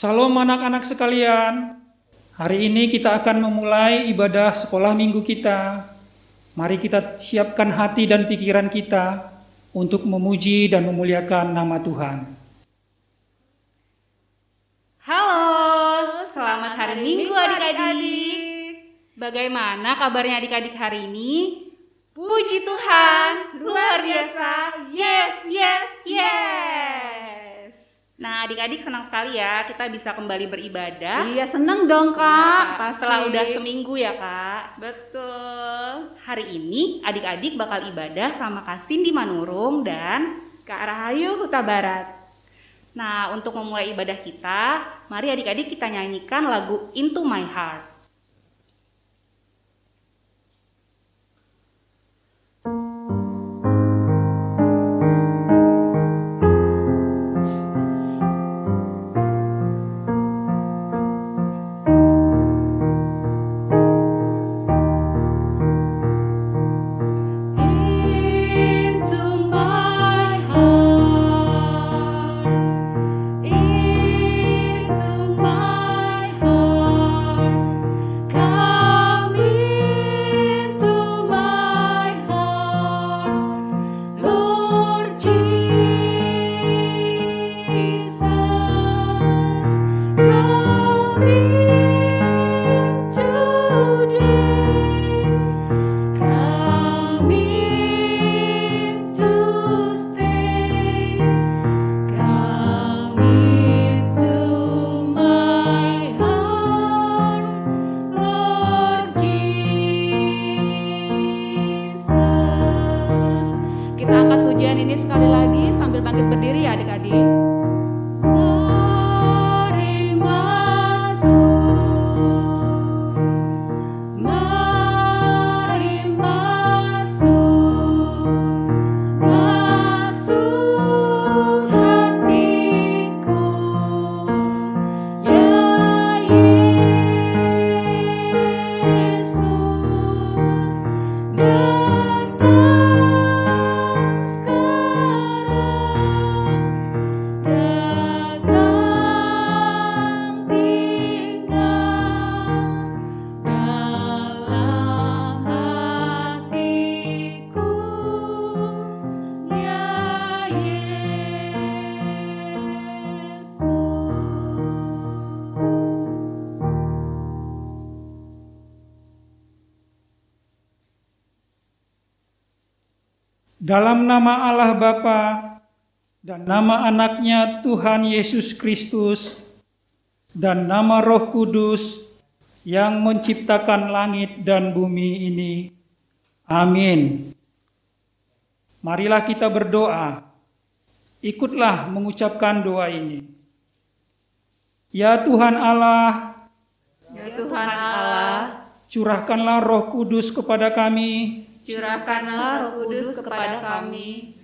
Salam anak-anak sekalian. Hari ini kita akan memulai ibadah sekolah minggu kita. Mari kita siapkan hati dan pikiran kita untuk memuji dan memuliakan nama Tuhan. Halo, selamat hari Minggu adik-adik. Bagaimana kabarnya adik-adik hari ini? Puji Tuhan, luar biasa. Yes, yes, yes. Nah, adik-adik senang sekali ya kita bisa kembali beribadah. Iya, senang dong Kak. Ya, Pasti. setelah udah seminggu ya Kak. Betul. Hari ini adik-adik bakal ibadah sama Kak Cindy Manurung dan Kak Rahayu Huta Barat. Nah, untuk memulai ibadah kita, mari adik-adik kita nyanyikan lagu Into My Heart. Kita angkat pujian ini sekali lagi sambil bangkit berdiri ya adik-adik. Mari masuk, mari masuk, masuk hatiku, ya Yesus, datang sekarang, datang tinggal dalam hatiku, ya Yesus. Dalam nama Allah Bapa dan nama anaknya Tuhan Yesus Kristus dan nama Roh Kudus yang menciptakan langit dan bumi ini. Amin. Marilah kita berdoa. Ikutlah mengucapkan doa ini. Ya Tuhan Allah, Ya Tuhan Allah, curahkanlah Roh Kudus kepada kami, curahkanlah Roh Kudus kepada kami,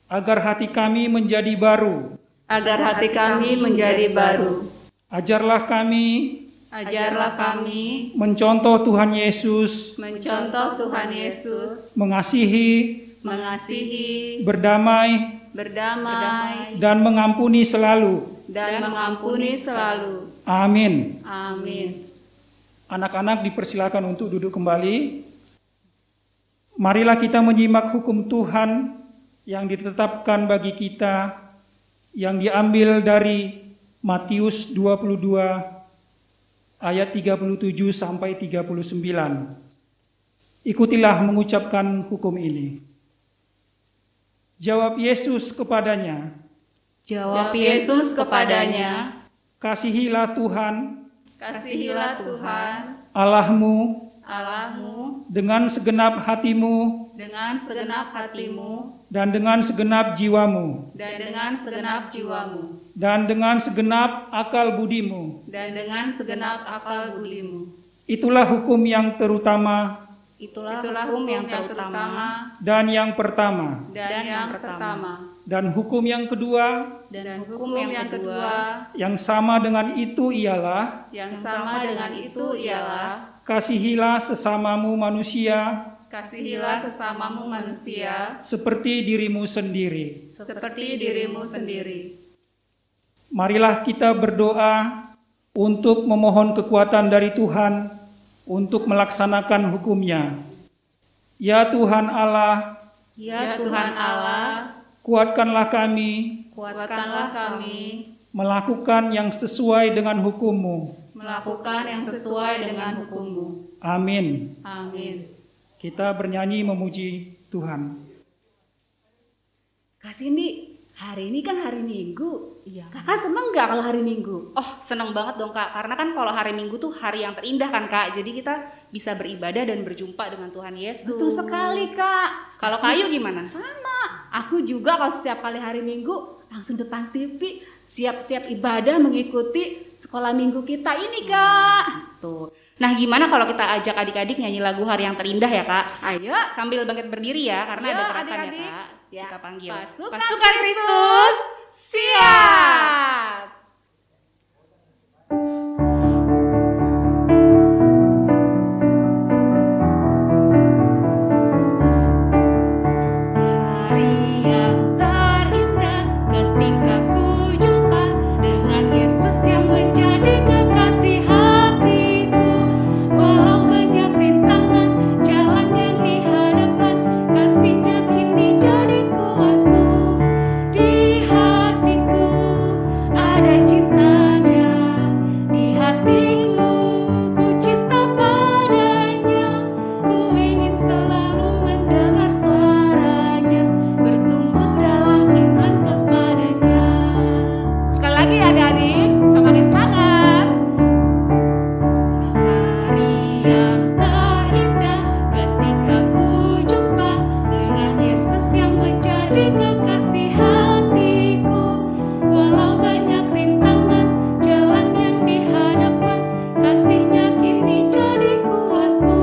agar hati kami menjadi baru. agar hati kami menjadi baru. Ajarlah kami Ajarlah kami mencontoh Tuhan Yesus, mencontoh Tuhan Yesus, mengasihi, mengasihi, berdamai, berdamai, dan mengampuni selalu. dan mengampuni selalu. Amin. Amin. Anak-anak dipersilakan untuk duduk kembali. Marilah kita menyimak hukum Tuhan yang ditetapkan bagi kita, yang diambil dari Matius 22 ayat 37 sampai 39. Ikutilah mengucapkan hukum ini. Jawab Yesus kepadanya, Jawab Yesus kepadanya, kasihilah Tuhan Kasihilah Tuhan Allahmu Allahmu dengan segenap hatimu dengan segenap hatimu dan dengan segenap jiwamu dan dengan segenap jiwamu dan dengan segenap akal budimu. dan dengan segenap akal budimu. Itulah hukum yang terutama itulah Itulah hukum yang terutama dan yang pertama. dan yang pertama. Dan hukum yang kedua dan Dan hukum yang kedua yang sama dengan itu ialah, yang sama dengan itu ialah kasihilah sesamamu manusia kasihilah sesamamu manusia seperti dirimu sendiri. seperti dirimu sendiri. Marilah kita berdoa untuk memohon kekuatan dari Tuhan untuk melaksanakan hukum-Nya. Ya Tuhan Allah, Ya Tuhan Allah, kuatkanlah kami kuatkanlah kami melakukan yang sesuai dengan hukum-Mu. melakukan yang sesuai dengan hukum-Mu. Amin. Amin. Kita bernyanyi memuji Tuhan. Kak Cindy, hari ini kan hari Minggu. Iya. Kakak seneng nggak kalau hari Minggu? Oh, seneng banget dong Kak, karena kan kalau hari Minggu tuh hari yang terindah kan Kak, jadi kita bisa beribadah dan berjumpa dengan Tuhan Yesus. Betul sekali, Kak. Kalau Kayu gimana? Sama. Aku juga kalau setiap kali hari Minggu langsung depan TV, siap-siap ibadah mengikuti sekolah minggu kita ini, Kak. Tuh. Nah, gimana kalau kita ajak adik-adik nyanyi lagu hari yang terindah ya Kak? Ayo. Sambil bangkit berdiri ya, karena Ayo, ada gerakan ya adik-adik. Kak. Ya. Kita panggil. Pasukan Kristus, siap! Hari yang terindah ketika ku jumpa dengan Yesus yang menjadi kekasih hatiku. Walau banyak rintangan, jalan yang dihadapkan, kasih-Nya kini jadi kuatku. Di hatiku ada cintanya, di hatiku ku cinta padanya. Ku ingin selalu mendengar suaranya, bertumbuh dalam iman kepadanya. Sekali lagi adik-adik, semakin semangat. Hari yang terindah ketika ku jumpa dengan Yesus yang menjadi kekasih hatiku. Walau banyak rintangan, jalan yang dihadapkan, kasih-Nya kini jadi kuatku.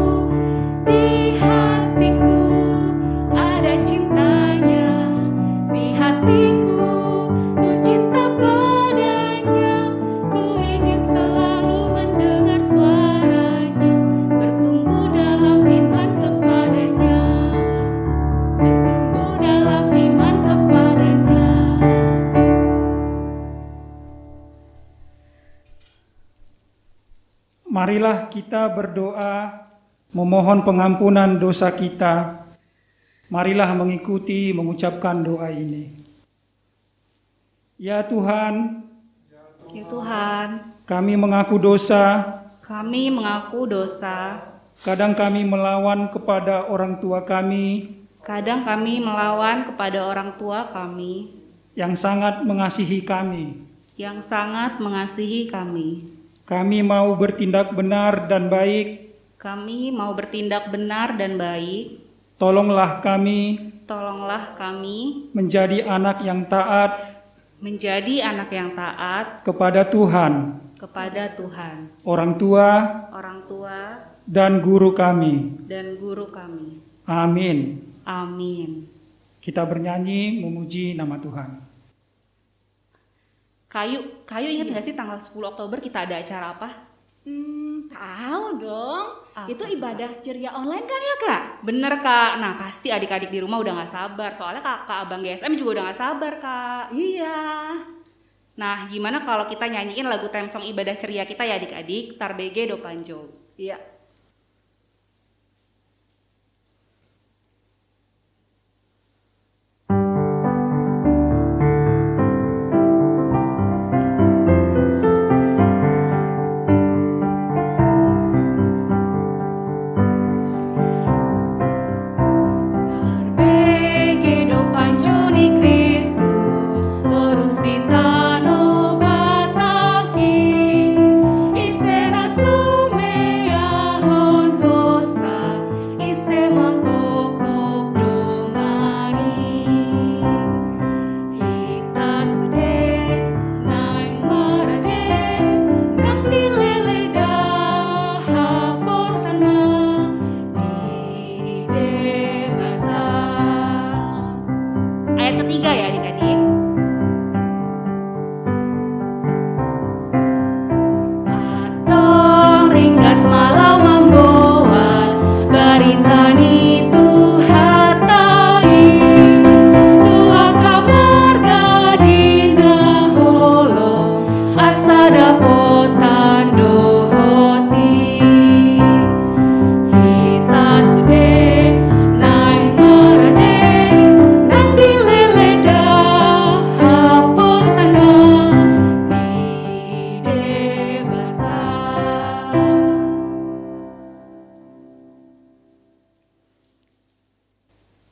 Di hatiku ada cintanya, di hatiku ku cinta padanya. Ku ingin selalu mendengar suaranya, bertumbuh dalam iman kepadanya, bertumbuh dalam iman kepadanya. Marilah kita berdoa memohon pengampunan dosa kita. Marilah mengikuti mengucapkan doa ini. Ya Tuhan, Ya Tuhan, kami mengaku dosa. kami mengaku dosa. Kadang kami melawan kepada orang tua kami Kadang kami melawan kepada orang tua kami yang sangat mengasihi kami. yang sangat mengasihi kami. Kami mau bertindak benar dan baik. Kami mau bertindak benar dan baik. Tolonglah kami Tolonglah kami menjadi anak yang taat menjadi anak yang taat kepada Tuhan, kepada Tuhan, orang tua, orang tua, dan guru kami. dan guru kami. Amin. Amin. Kita bernyanyi memuji nama Tuhan. Kayu ingat nggak sih tanggal 10 Oktober kita ada acara apa? Tahu dong. Apa, Itu Kak? ibadah ceria online kan ya, Kak? Bener Kak, nah pasti adik-adik di rumah udah gak sabar. Soalnya kakak abang GSM juga udah gak sabar Kak. Iya. Nah gimana kalau kita nyanyiin lagu theme song ibadah ceria kita ya adik-adik, Tarbege do Panjo. Iya. Tarbege do Panjo ni Kristus, terus ditano bataki, isena sumea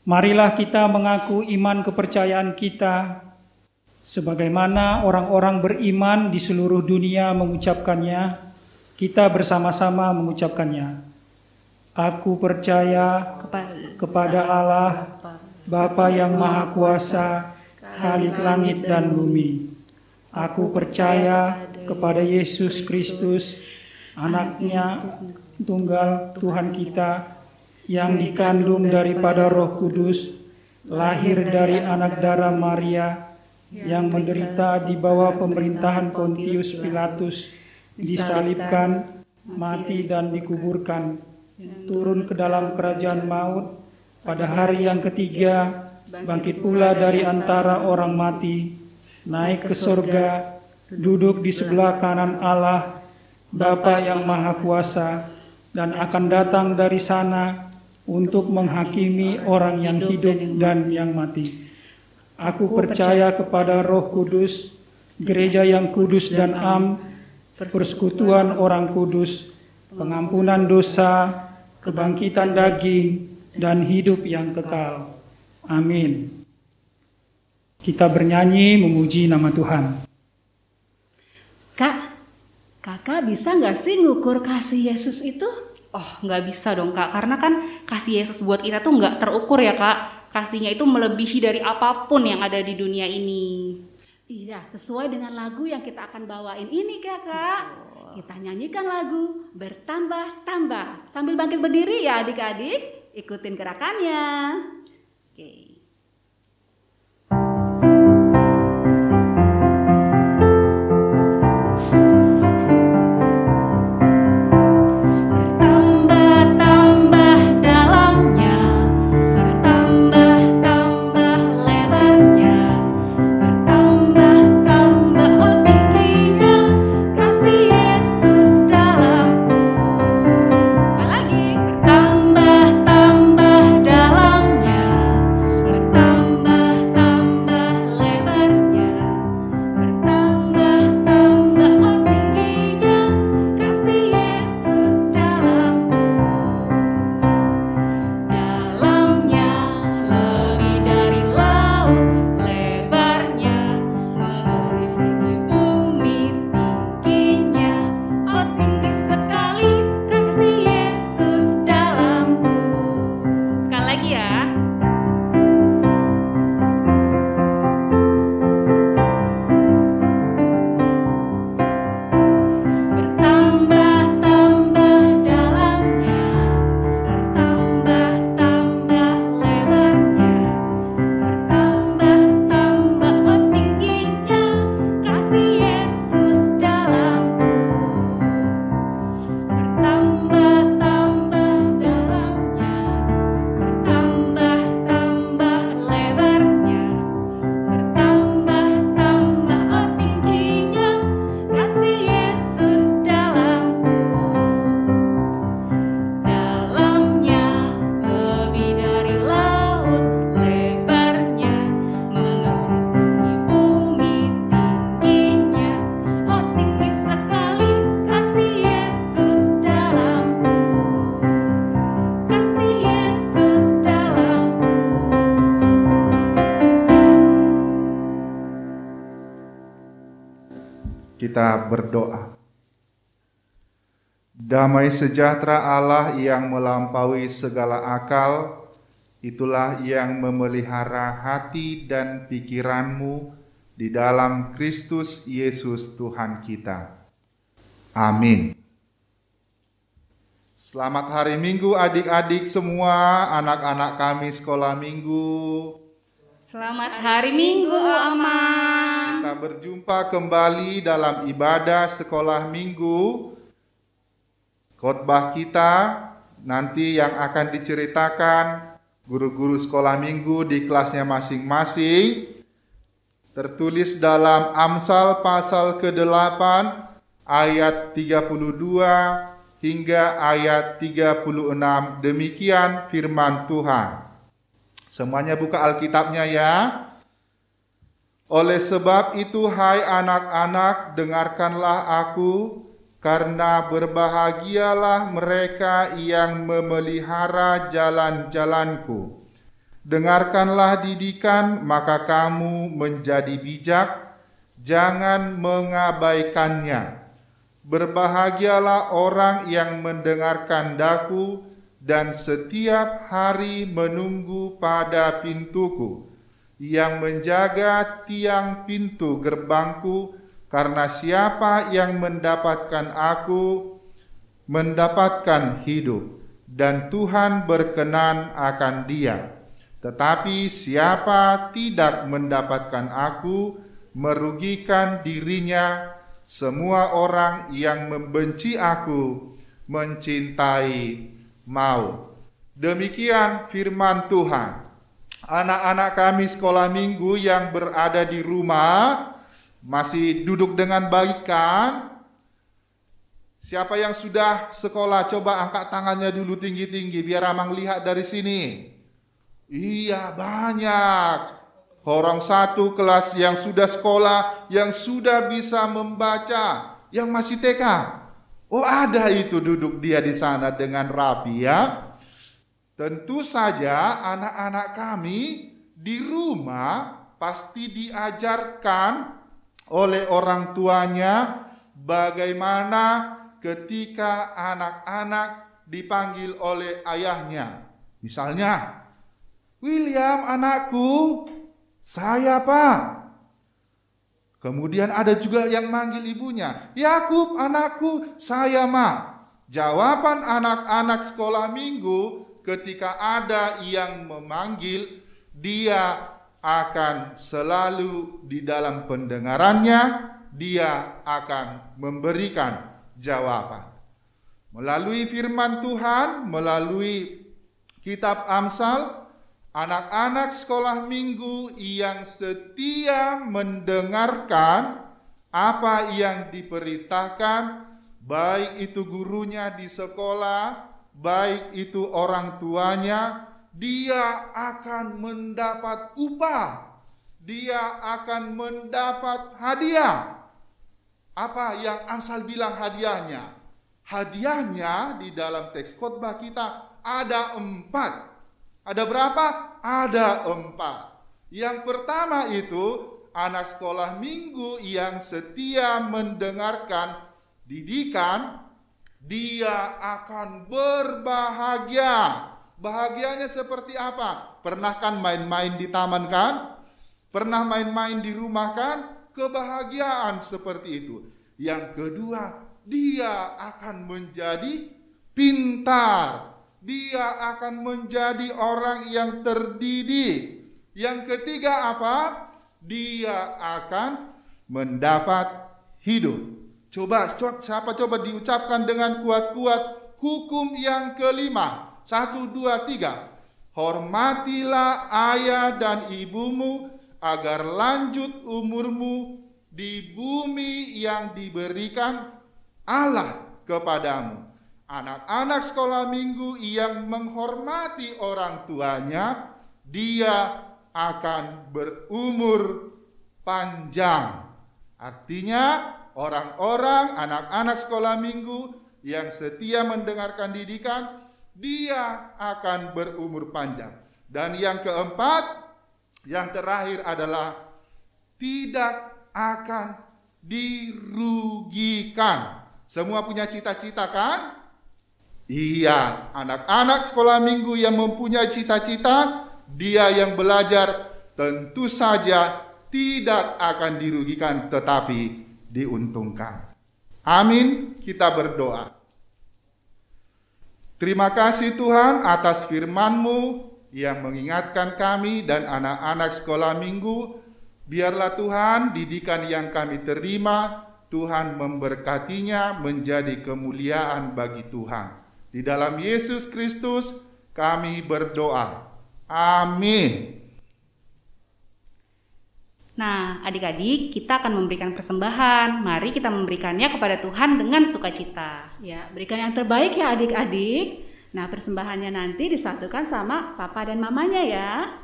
Marilah kita mengaku iman kepercayaan kita, sebagaimana orang-orang beriman di seluruh dunia mengucapkannya. Kita bersama-sama mengucapkannya. Aku percaya kepada Allah, Bapa yang Maha Kuasa, Khalik langit dan bumi. Aku percaya kepada Yesus Kristus, Anaknya tunggal Tuhan kita, yang dikandung daripada Roh Kudus, lahir dari anak darah Maria, yang menderita di bawah pemerintahan Pontius Pilatus, disalibkan, mati dan dikuburkan, turun ke dalam kerajaan maut, pada hari yang ketiga bangkit pula dari antara orang mati, naik ke surga, duduk di sebelah kanan Allah, Bapa yang Maha Kuasa, dan akan datang dari sana untuk menghakimi orang yang hidup dan yang mati. Aku percaya kepada Roh Kudus, gereja yang kudus dan persekutuan orang kudus, pengampunan dosa, kebangkitan daging, dan hidup yang kekal. Amin. Kita bernyanyi memuji nama Tuhan. Kakak bisa nggak sih ngukur kasih Yesus itu? Oh, nggak bisa dong Kak, karena kan kasih Yesus buat kita tuh nggak terukur ya Kak. Kasihnya itu melebihi dari apapun yang ada di dunia ini. Iya, sesuai dengan lagu yang kita akan bawain ini Kakak. Kita nyanyikan lagu Bertambah-tambah. Sambil bangkit berdiri ya adik-adik, ikutin gerakannya. Oke. Kita berdoa. Damai sejahtera Allah yang melampaui segala akal, itulah yang memelihara hati dan pikiranmu di dalam Kristus Yesus Tuhan kita. Amin. Selamat hari Minggu adik-adik semua, anak-anak kami sekolah minggu. Selamat hari Minggu, Oma. Kita berjumpa kembali dalam ibadah sekolah minggu. Khotbah kita nanti yang akan diceritakan guru-guru sekolah minggu di kelasnya masing-masing. Tertulis dalam Amsal pasal ke-8 ayat 32 hingga ayat 36. Demikian firman Tuhan. Semuanya buka Alkitabnya ya. Oleh sebab itu, hai anak-anak, dengarkanlah aku, karena berbahagialah mereka yang memelihara jalan-jalanku. Dengarkanlah didikan, maka kamu menjadi bijak, jangan mengabaikannya. Berbahagialah orang yang mendengarkan daku dan setiap hari menunggu pada pintuku, yang menjaga tiang pintu gerbangku, karena siapa yang mendapatkan aku mendapatkan hidup, dan Tuhan berkenan akan dia. Tetapi siapa tidak mendapatkan aku merugikan dirinya. Semua orang yang membenci aku mencintai maut. Demikian firman Tuhan. Anak-anak kami sekolah minggu yang berada di rumah masih duduk dengan baik kan? Siapa yang sudah sekolah coba angkat tangannya dulu tinggi-tinggi biar Amang lihat dari sini. Iya, banyak. Orang satu kelas yang sudah sekolah, yang sudah bisa membaca, yang masih TK. Oh, ada itu duduk dia di sana dengan rapi ya. Tentu saja anak-anak kami di rumah pasti diajarkan oleh orang tuanya bagaimana ketika anak-anak dipanggil oleh ayahnya. Misalnya, William anakku, saya Pak. Kemudian ada juga yang manggil ibunya, Yakub anakku, saya Ma. Jawaban anak-anak sekolah minggu ketika ada yang memanggil, dia akan selalu di dalam pendengarannya, dia akan memberikan jawaban. Melalui firman Tuhan, melalui kitab Amsal, anak-anak sekolah minggu yang setia mendengarkan apa yang diperintahkan, baik itu gurunya di sekolah, baik itu orang tuanya, dia akan mendapat upah, dia akan mendapat hadiah. Apa yang Amsal bilang hadiahnya? Hadiahnya di dalam teks khotbah kita ada 4. Ada berapa? Ada 4. Yang pertama itu anak sekolah minggu yang setia mendengarkan didikan, dia akan berbahagia. Bahagianya seperti apa? Pernah kan main-main di taman kan? Pernah main-main di rumah kan? Kebahagiaan seperti itu. Yang kedua, dia akan menjadi pintar. Dia akan menjadi orang yang terdidik. Yang ketiga apa? Dia akan mendapat hidup. Siapa coba diucapkan dengan kuat-kuat hukum yang kelima. 1, 2, 3. Hormatilah ayah dan ibumu agar lanjut umurmu di bumi yang diberikan Allah kepadamu. Anak-anak sekolah minggu yang menghormati orang tuanya, dia akan berumur panjang. Artinya orang-orang, anak-anak sekolah minggu yang setia mendengarkan didikan, dia akan berumur panjang. Dan yang keempat, yang terakhir adalah tidak akan dirugikan. Semua punya cita-cita kan? Iya, anak-anak sekolah minggu yang mempunyai cita-cita, dia yang belajar tentu saja tidak akan dirugikan tetapi diuntungkan. Amin, kita berdoa. Terima kasih Tuhan atas firman-Mu yang mengingatkan kami dan anak-anak sekolah minggu. Biarlah Tuhan didikan yang kami terima, Tuhan memberkatinya menjadi kemuliaan bagi Tuhan. Di dalam Yesus Kristus kami berdoa. Amin. Nah, adik-adik, kita akan memberikan persembahan. Mari kita memberikannya kepada Tuhan dengan sukacita. Ya, berikan yang terbaik ya adik-adik. Nah, persembahannya nanti disatukan sama papa dan mamanya ya.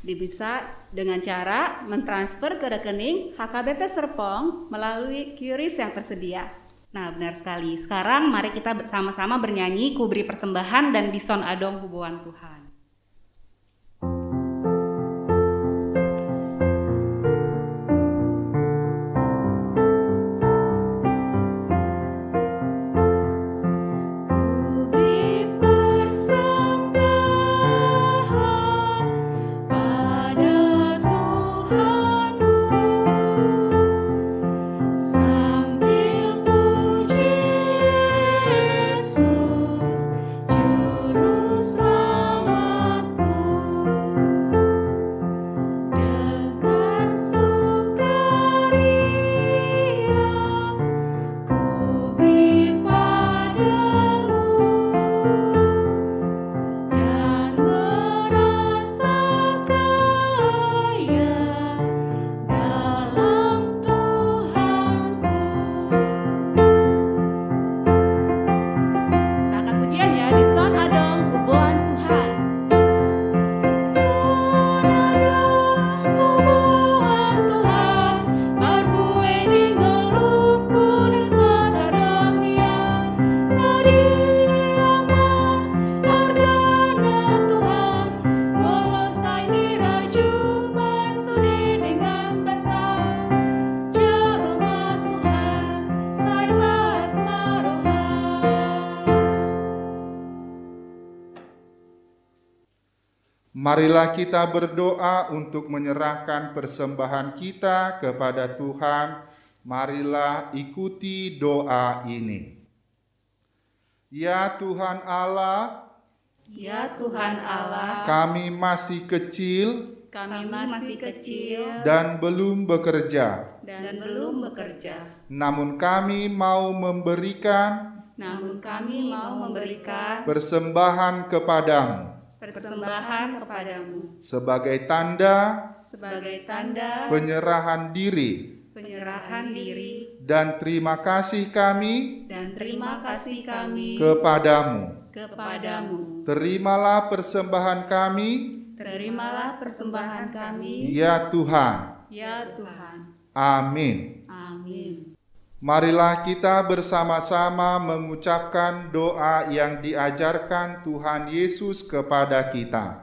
Bisa dengan cara mentransfer ke rekening HKBP Serpong melalui QRIS yang tersedia. Nah, benar sekali. Sekarang mari kita bersama-sama bernyanyi Ku Beri Persembahan dan Dison Adong Hubuan Tuhan. Marilah kita berdoa untuk menyerahkan persembahan kita kepada Tuhan. Marilah ikuti doa ini. Ya Tuhan Allah, Ya Tuhan Allah, kami masih kecil kami masih kecil dan belum bekerja. dan belum bekerja. Namun kami mau memberikan Namun kami mau memberikan persembahan kepadamu persembahan kepadamu sebagai tanda sebagai tanda penyerahan diri penyerahan diri dan terima kasih kami dan terima kasih kami kepadamu. kepadamu. Terimalah persembahan kami, Terimalah persembahan kami, ya Tuhan. ya Tuhan. Amin. Amin. Marilah kita bersama-sama mengucapkan doa yang diajarkan Tuhan Yesus kepada kita.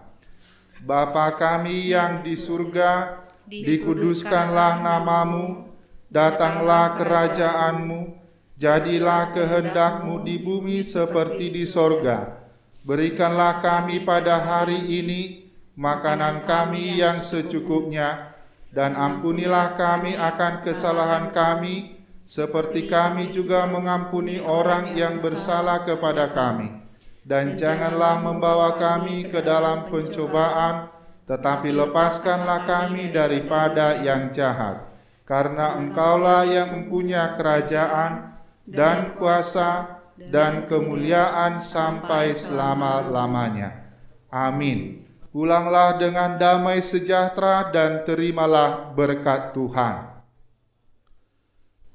Bapa kami yang di surga, dikuduskanlah namamu, datanglah kerajaanmu, jadilah kehendak-Mu di bumi seperti di sorga. Berikanlah kami pada hari ini makanan kami yang secukupnya, dan ampunilah kami akan kesalahan kami, seperti kami juga mengampuni orang yang bersalah kepada kami. Dan janganlah membawa kami ke dalam pencobaan, tetapi lepaskanlah kami daripada yang jahat. Karena Engkaulah yang mempunyai kerajaan dan kuasa dan kemuliaan sampai selama-lamanya. Amin. Pulanglah dengan damai sejahtera dan terimalah berkat Tuhan.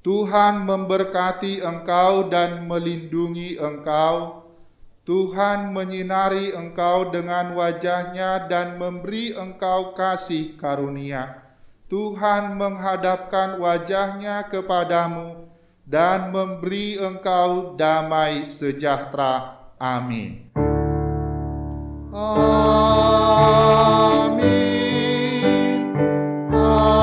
Tuhan memberkati engkau dan melindungi engkau. Tuhan menyinari engkau dengan wajah-Nya dan memberi engkau kasih karunia. Tuhan menghadapkan wajah-Nya kepadamu dan memberi engkau damai sejahtera. Amin. Amin. Amin. Amin.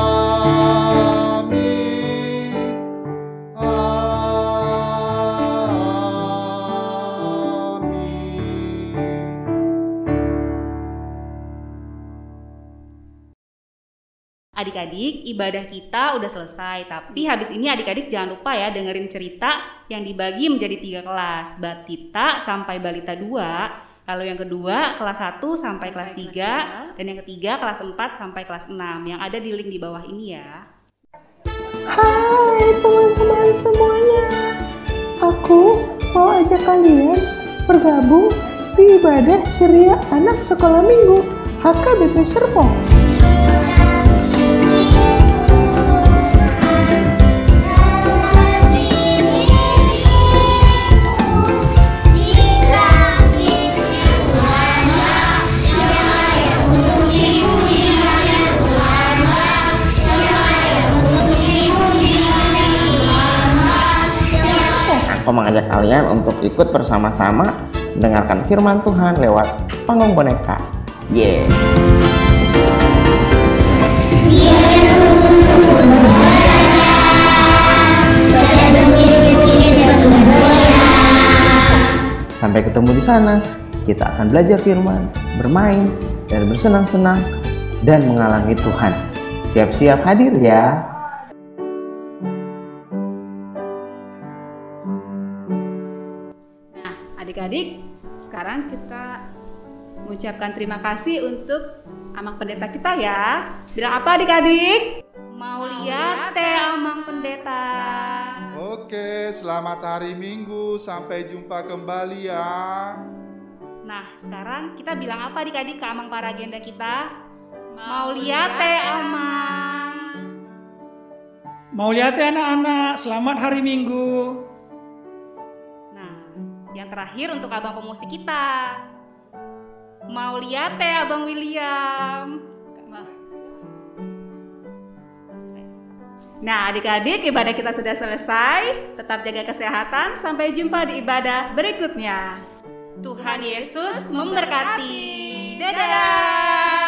Adik-adik, ibadah kita udah selesai. Tapi habis ini adik-adik jangan lupa ya dengerin cerita yang dibagi menjadi 3 kelas. Batita sampai balita 2. Lalu yang kedua kelas 1 sampai kelas 3. Dan yang ketiga kelas 4 sampai kelas 6. Yang ada di link di bawah ini ya. Hai teman-teman semuanya. Aku mau ajak kalian bergabung di ibadah ceria anak sekolah minggu HKBP Serpong. Aku mengajak kalian untuk ikut bersama-sama mendengarkan firman Tuhan lewat panggung boneka. Yeah. Sampai ketemu di sana, kita akan belajar firman, bermain, dan bersenang-senang, dan mengalami Tuhan. Siap-siap hadir ya. Adik-adik, sekarang kita mengucapkan terima kasih untuk Amang Pendeta kita ya. Bilang apa adik-adik? Mau lihat teh Amang Pendeta. Oke, selamat hari Minggu. Sampai jumpa kembali ya. Nah, sekarang kita bilang apa adik-adik ke Amang para agenda kita? Mau lihat teh Amang. Mau lihat ya anak-anak, selamat hari Minggu. Nah, yang terakhir untuk abang pemusik kita. Mau lihat teh Abang William. Nah adik-adik, ibadah kita sudah selesai. Tetap jaga kesehatan. Sampai jumpa di ibadah berikutnya. Tuhan Yesus memberkati. Dadah.